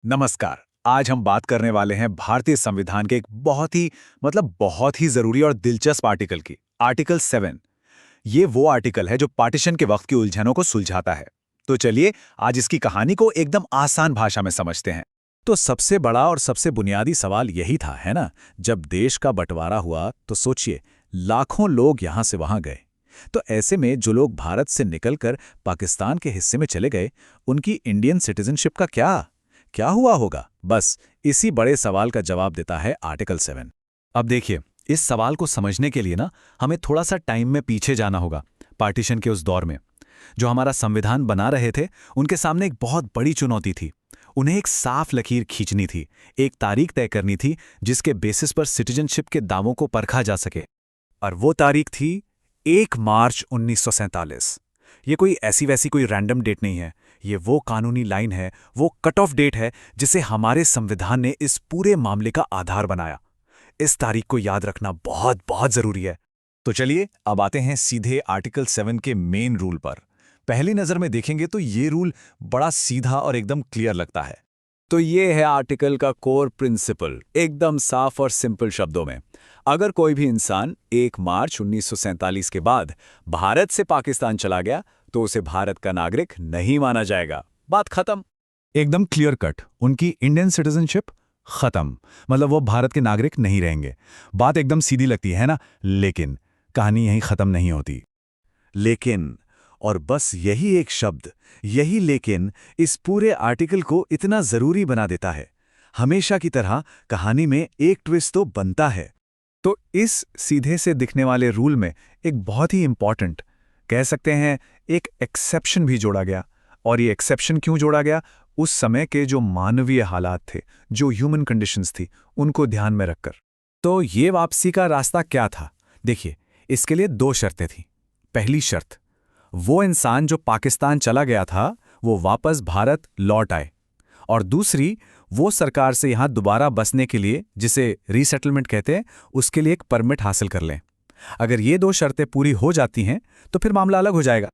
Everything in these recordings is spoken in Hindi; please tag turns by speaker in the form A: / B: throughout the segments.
A: नमस्कार। आज हम बात करने वाले हैं भारतीय संविधान के एक बहुत ही जरूरी और दिलचस्प आर्टिकल की। आर्टिकल 7। ये वो आर्टिकल है जो पार्टीशन के वक्त की उलझनों को सुलझाता है। तो चलिए आज इसकी कहानी को एकदम आसान भाषा में समझते हैं। तो सबसे बड़ा और सबसे बुनियादी सवाल यही था, है ना? जब देश का बंटवारा हुआ तो सोचिए, लाखों लोग यहां से वहां गए। तो ऐसे में जो लोग भारत से निकलकर पाकिस्तान के हिस्से में चले गए, उनकी इंडियन सिटीजनशिप का क्या क्या हुआ होगा? बस इसी बड़े सवाल का जवाब देता है आर्टिकल 7। अब देखिए, इस सवाल को समझने के लिए ना हमें थोड़ा सा टाइम में पीछे जाना होगा। पार्टीशन के उस दौर में जो हमारा संविधान बना रहे थे, उनके सामने एक बहुत बड़ी चुनौती थी। उन्हें एक साफ लकीर खींचनी थी, एक तारीख तय करनी थी जिसके बेसिस पर सिटीजनशिप के दावों को परखा जा सके। और वो तारीख थी 1 मार्च 1947। ये कोई ऐसी वैसी कोई रैंडम डेट नहीं है। ये वो कानूनी लाइन है, वो कट ऑफ डेट है जिसे हमारे संविधान ने इस पूरे मामले का आधार बनाया। इस तारीख को याद रखना बहुत बहुत जरूरी है। तो चलिए अब आते हैं सीधे आर्टिकल 7 के मेन रूल पर। पहली नजर में देखेंगे तो ये रूल बड़ा सीधा और एकदम क्लियर लगता है। तो ये है आर्टिकल का कोर प्रिंसिपल, एकदम साफ और सिंपल शब्दों में। अगर कोई भी इंसान 1 मार्च 1947 के बाद भारत से पाकिस्तान चला गया तो उसे भारत का नागरिक नहीं माना जाएगा। बात खत्म। एकदम क्लियर कट। उनकी इंडियन सिटीजनशिप खत्म, मतलब वो भारत के नागरिक नहीं रहेंगे। बात एकदम सीधी लगती है ना? लेकिन कहानी यहीं खत्म नहीं होती। लेकिन, और बस यही एक शब्द, यही लेकिन, इस पूरे आर्टिकल को इतना जरूरी बना देता है। हमेशा की तरह कहानी में एक ट्विस्ट तो बनता है। तो इस सीधे से दिखने वाले रूल में एक बहुत ही इंपॉर्टेंट, कह सकते हैं एक एक्सेप्शन भी जोड़ा गया। और ये एक्सेप्शन क्यों जोड़ा गया? उस समय के जो मानवीय हालात थे, जो ह्यूमन कंडीशंस थी, उनको ध्यान में रखकर। तो ये वापसी का रास्ता क्या था? देखिए, इसके लिए 2 शर्तें थीं। पहली शर्त, वो इंसान जो पाकिस्तान चला गया था वो वापस भारत लौट आए। और दूसरी, वो सरकार से यहां दोबारा बसने के लिए, जिसे रीसेटलमेंट कहते हैं, उसके लिए एक परमिट हासिल कर लें। अगर ये 2 शर्तें पूरी हो जाती हैं तो फिर मामला अलग हो जाएगा।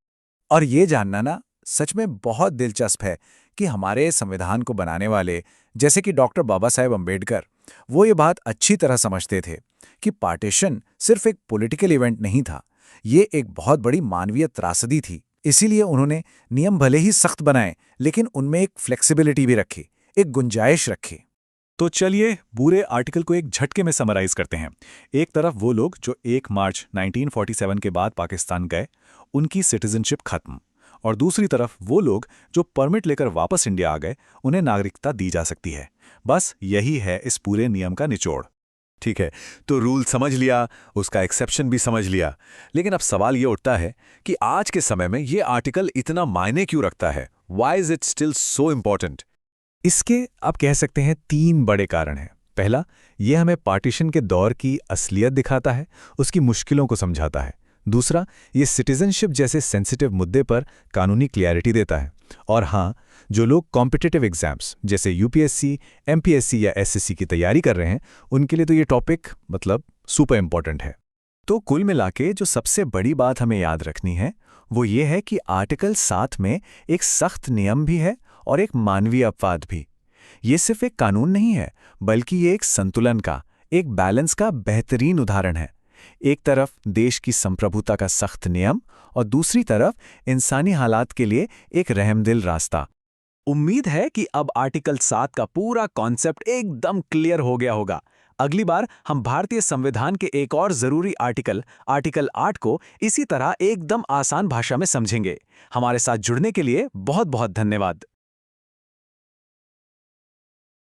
A: और ये जानना ना सच में बहुत दिलचस्प है कि हमारे संविधान को बनाने वाले, जैसे कि डॉक्टर बाबा साहेब अंबेडकर, वो ये बात अच्छी तरह समझते थे कि पार्टीशन सिर्फ एक पॉलिटिकल इवेंट नहीं था, ये एक बहुत बड़ी मानवीय त्रासदी थी। इसीलिए उन्होंने नियम भले ही सख्त बनाए, लेकिन उनमें एक फ्लेक्सिबिलिटी भी रखी, एक गुंजाइश रखी। तो चलिए पूरे आर्टिकल को एक झटके में समराइज करते हैं। एक तरफ वो लोग जो 1 मार्च 1947 के बाद पाकिस्तान गए, उनकी सिटीजनशिप खत्म। और दूसरी तरफ वो लोग जो परमिट लेकर वापस इंडिया आ गए, उन्हें नागरिकता दी जा सकती है। बस यही है इस पूरे नियम का निचोड़। ठीक है, तो रूल समझ लिया, उसका एक्सेप्शन भी समझ लिया। लेकिन अब सवाल ये उठता है कि आज के समय में ये आर्टिकल इतना मायने क्यों रखता है? Why is it still so important? इसके आप कह सकते हैं 3 बड़े कारण हैं। पहला, ये हमें पार्टीशन के दौर की असलियत दिखाता है, उसकी मुश्किलों को समझाता है। दूसरा, ये सिटीजनशिप जैसे सेंसिटिव मुद्दे पर कानूनी क्लियरिटी देता है। और हाँ, जो लोग कॉम्पिटिटिव एग्जाम्स जैसे यूपीएससी, एमपीएससी या एसएससी की तैयारी कर रहे हैं, उनके लिए तो ये टॉपिक सुपर इम्पोर्टेंट है। तो कुल मिलाके जो सबसे बड़ी बात हमें याद रखनी है वो ये है कि आर्टिकल 7 में एक सख्त नियम भी है और एक मानवीय अपवाद भी। ये सिर्फ एक कानून नहीं है, बल्कि ये एक संतुलन का, एक बैलेंस का बेहतरीन उदाहरण है। एक तरफ देश की संप्रभुता का सख्त नियम और दूसरी तरफ इंसानी हालात के लिए एक रहमदिल रास्ता। उम्मीद है कि अब आर्टिकल 7 का पूरा कॉन्सेप्ट एकदम क्लियर हो गया होगा। अगली बार हम भारतीय संविधान के एक और जरूरी आर्टिकल, आर्टिकल 8 को इसी तरह एकदम आसान भाषा में समझेंगे। हमारे साथ जुड़ने के लिए बहुत बहुत धन्यवाद।